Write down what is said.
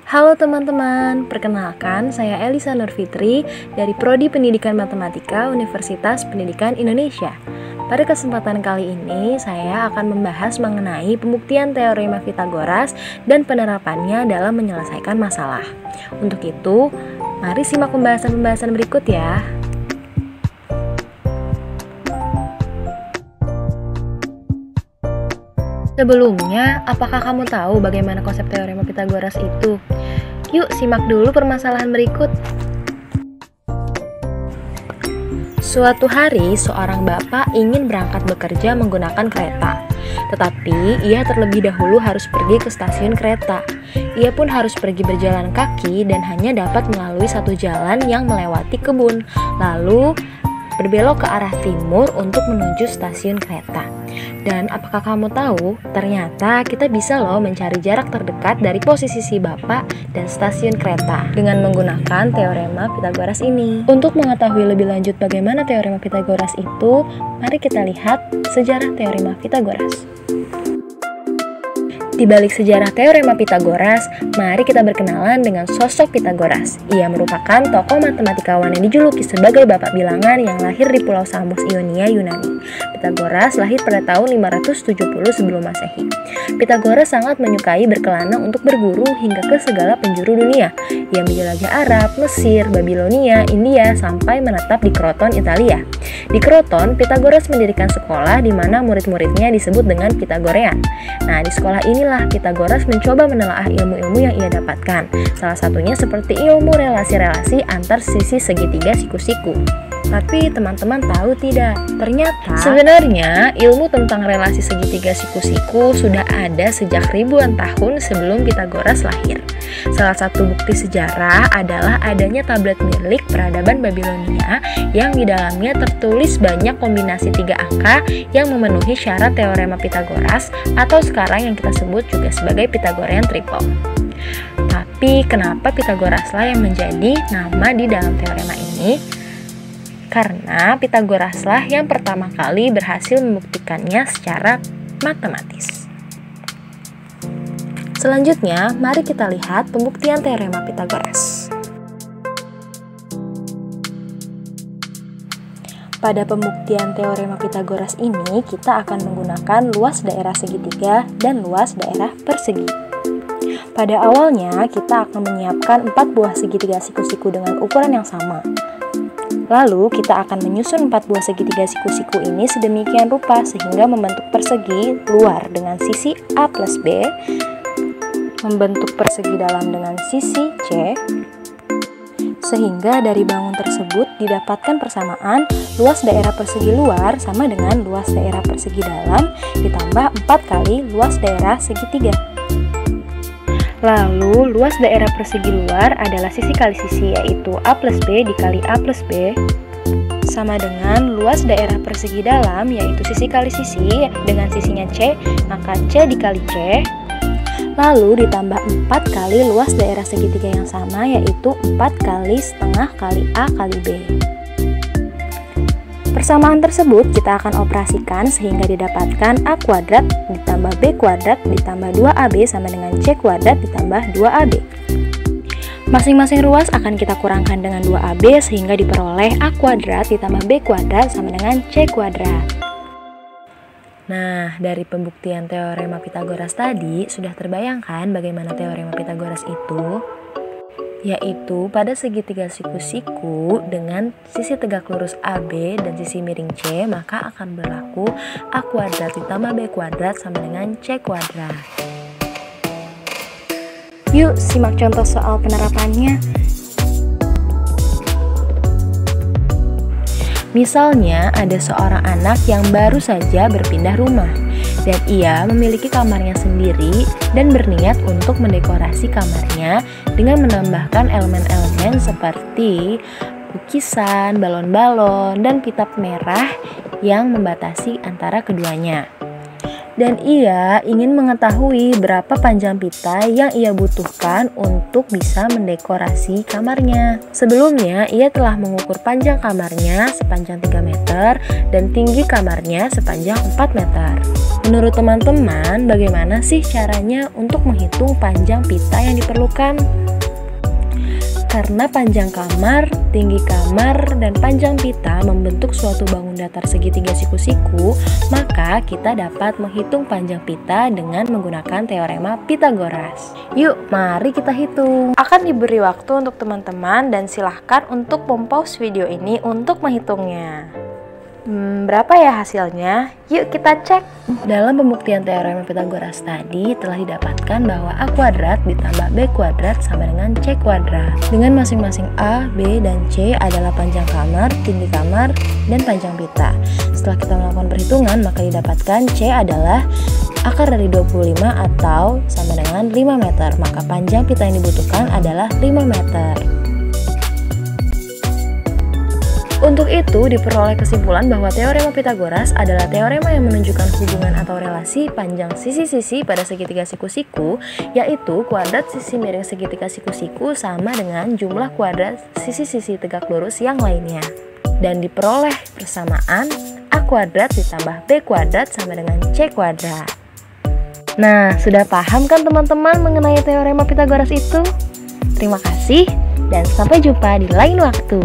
Halo teman-teman, perkenalkan saya Elisa Nurfitri dari Prodi Pendidikan Matematika Universitas Pendidikan Indonesia. Pada kesempatan kali ini saya akan membahas mengenai pembuktian teorema Pythagoras dan penerapannya dalam menyelesaikan masalah. Untuk itu, mari simak pembahasan-pembahasan berikut ya. Sebelumnya, apakah kamu tahu bagaimana konsep teorema Pythagoras itu? Yuk, simak dulu permasalahan berikut. Suatu hari, seorang bapak ingin berangkat bekerja menggunakan kereta. Tetapi, ia terlebih dahulu harus pergi ke stasiun kereta. Ia pun harus pergi berjalan kaki dan hanya dapat melalui satu jalan yang melewati kebun. Lalu, berbelok ke arah timur untuk menuju stasiun kereta. Dan apakah kamu tahu, ternyata kita bisa loh mencari jarak terdekat dari posisi si bapak dan stasiun kereta dengan menggunakan teorema Pythagoras ini. Untuk mengetahui lebih lanjut bagaimana teorema Pythagoras itu, mari kita lihat sejarah teorema Pythagoras. Di balik sejarah teorema Pythagoras, mari kita berkenalan dengan sosok Pythagoras. Ia merupakan tokoh matematikawan yang dijuluki sebagai bapak bilangan yang lahir di Pulau Samos, Ionia, Yunani. Pythagoras lahir pada tahun 570 sebelum Masehi. Pythagoras sangat menyukai berkelana untuk berburu hingga ke segala penjuru dunia. Ia menjelajah Arab, Mesir, Babilonia, India, sampai menetap di Kroton, Italia. Di Kroton, Pythagoras mendirikan sekolah di mana murid-muridnya disebut dengan Pythagorean. Nah, di sekolah inilah Pythagoras mencoba menelaah ilmu-ilmu yang ia dapatkan. Salah satunya seperti ilmu relasi-relasi antar sisi segitiga siku-siku. Tapi teman-teman tahu tidak? Ternyata sebenarnya ilmu tentang relasi segitiga siku-siku sudah ada sejak ribuan tahun sebelum Pythagoras lahir. Salah satu bukti sejarah adalah adanya tablet milik peradaban Babilonia yang di dalamnya tertulis banyak kombinasi 3 angka yang memenuhi syarat teorema Pythagoras atau sekarang yang kita sebut juga sebagai Pythagorean triple. Tapi kenapa Pythagoraslah yang menjadi nama di dalam teorema ini? Karena Pythagoraslah yang pertama kali berhasil membuktikannya secara matematis. Selanjutnya, mari kita lihat pembuktian teorema Pythagoras. Pada pembuktian teorema Pythagoras ini, kita akan menggunakan luas daerah segitiga dan luas daerah persegi. Pada awalnya, kita akan menyiapkan 4 buah segitiga siku-siku dengan ukuran yang sama. Lalu, kita akan menyusun 4 buah segitiga siku-siku ini sedemikian rupa sehingga membentuk persegi luar dengan sisi A plus B, membentuk persegi dalam dengan sisi C, sehingga dari bangun tersebut didapatkan persamaan luas daerah persegi luar sama dengan luas daerah persegi dalam ditambah 4 kali luas daerah segitiga. Lalu, luas daerah persegi luar adalah sisi kali sisi, yaitu A plus B dikali A plus B, sama dengan luas daerah persegi dalam, yaitu sisi kali sisi, dengan sisinya C, maka C dikali C, lalu ditambah 4 kali luas daerah segitiga yang sama, yaitu 4 kali setengah kali A kali B. Persamaan tersebut kita akan operasikan sehingga didapatkan A kuadrat ditambah B kuadrat ditambah 2AB sama dengan C kuadrat ditambah 2AB. Masing-masing ruas akan kita kurangkan dengan 2AB sehingga diperoleh A kuadrat ditambah B kuadrat sama dengan C kuadrat. Nah, dari pembuktian teorema Pythagoras tadi sudah terbayangkan bagaimana teorema Pythagoras itu? Yaitu pada segitiga siku-siku dengan sisi tegak lurus AB dan sisi miring C, maka akan berlaku A kuadrat ditambah B kuadrat sama dengan C kuadrat. Yuk, simak contoh soal penerapannya. Misalnya, ada seorang anak yang baru saja berpindah rumah dan ia memiliki kamarnya sendiri dan berniat untuk mendekorasi kamarnya dengan menambahkan elemen-elemen seperti lukisan, balon-balon, dan pita merah yang membatasi antara keduanya. Dan ia ingin mengetahui berapa panjang pita yang ia butuhkan untuk bisa mendekorasi kamarnya. Sebelumnya, ia telah mengukur panjang kamarnya sepanjang 3 meter dan tinggi kamarnya sepanjang 4 meter. Menurut teman-teman, bagaimana sih caranya untuk menghitung panjang pita yang diperlukan? Karena panjang kamar, tinggi kamar, dan panjang pita membentuk suatu bangun datar segitiga siku-siku, maka kita dapat menghitung panjang pita dengan menggunakan teorema Pythagoras. Yuk, mari kita hitung. Akan diberi waktu untuk teman-teman dan silahkan untuk mempause video ini untuk menghitungnya. Berapa ya hasilnya? Yuk kita cek. Dalam pembuktian teorema Pythagoras tadi telah didapatkan bahwa A kuadrat ditambah B kuadrat sama dengan C kuadrat. Dengan masing-masing A, B, dan C adalah panjang kamar, tinggi kamar, dan panjang pita. Setelah kita melakukan perhitungan, maka didapatkan C adalah akar dari 25 atau sama dengan 5 meter. Maka panjang pita yang dibutuhkan adalah 5 meter. Untuk itu, diperoleh kesimpulan bahwa teorema Pythagoras adalah teorema yang menunjukkan hubungan atau relasi panjang sisi-sisi pada segitiga siku-siku, yaitu kuadrat sisi miring segitiga siku-siku sama dengan jumlah kuadrat sisi-sisi tegak lurus yang lainnya. Dan diperoleh persamaan A kuadrat ditambah B kuadrat sama dengan C kuadrat. Nah, sudah paham kan teman-teman mengenai teorema Pythagoras itu? Terima kasih dan sampai jumpa di lain waktu.